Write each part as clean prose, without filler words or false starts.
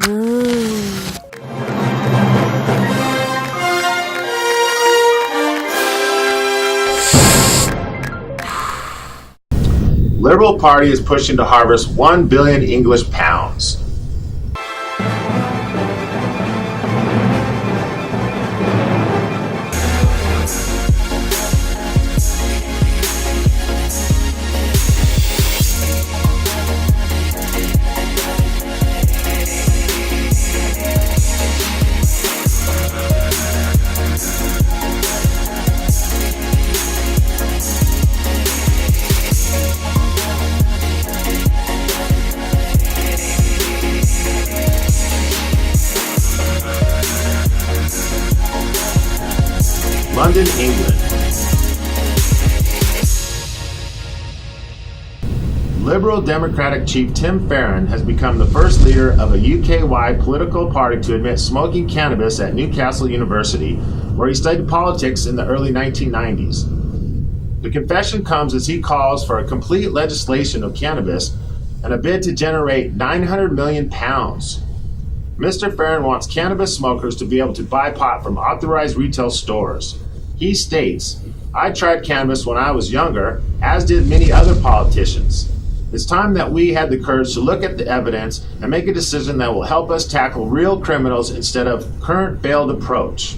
Ooh. Liberal Party is pushing to harvest 1 billion English pounds. London, England. Liberal Democratic chief Tim Farron has become the first leader of a UK-wide political party to admit smoking cannabis at Newcastle University, where he studied politics in the early 1990s. The confession comes as he calls for a complete legislation of cannabis and a bid to generate £900 million. Mr. Farron wants cannabis smokers to be able to buy pot from authorized retail stores. He states, "I tried cannabis when I was younger, as did many other politicians. It's time that we had the courage to look at the evidence and make a decision that will help us tackle real criminals instead of current failed approach.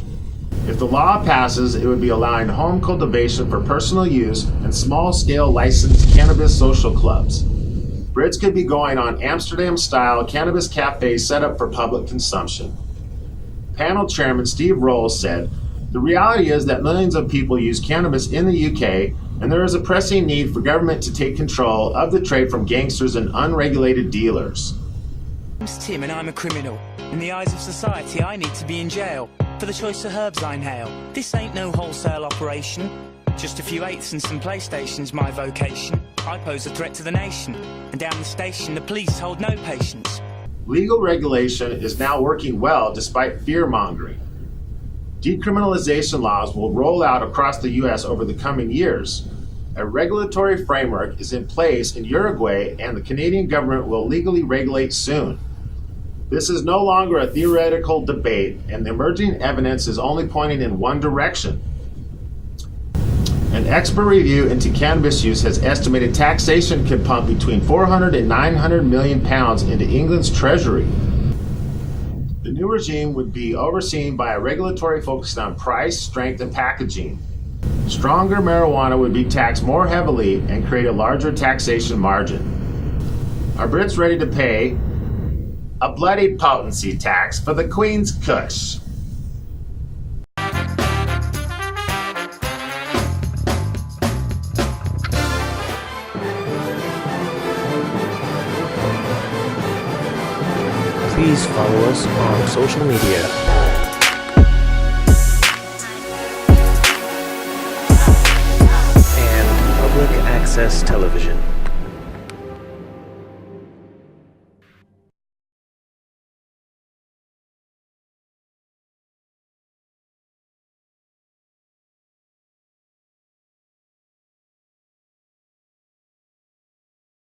If the law passes, it would be allowing home cultivation for personal use and small-scale licensed cannabis social clubs. Brits could be going on Amsterdam-style cannabis cafes set up for public consumption." Panel chairman Steve Rolls said, "The reality is that millions of people use cannabis in the UK, and there is a pressing need for government to take control of the trade from gangsters and unregulated dealers." "I'm Tim and I'm a criminal. In the eyes of society, I need to be in jail for the choice of herbs I inhale. This ain't no wholesale operation. Just a few eighths and some PlayStation's my vocation. I pose a threat to the nation, and down the station the police hold no patience." Legal regulation is now working well despite fear-mongering. Decriminalization laws will roll out across the U.S. over the coming years. A regulatory framework is in place in Uruguay, and the Canadian government will legally regulate soon. This is no longer a theoretical debate, and the emerging evidence is only pointing in one direction. An expert review into cannabis use has estimated taxation could pump between 400 and 900 million pounds into England's treasury. The new regime would be overseen by a regulatory focused on price, strength, and packaging. Stronger marijuana would be taxed more heavily and create a larger taxation margin. Are Brits ready to pay a bloody potency tax for the Queen's Kush? Please follow us on social media. And public access television.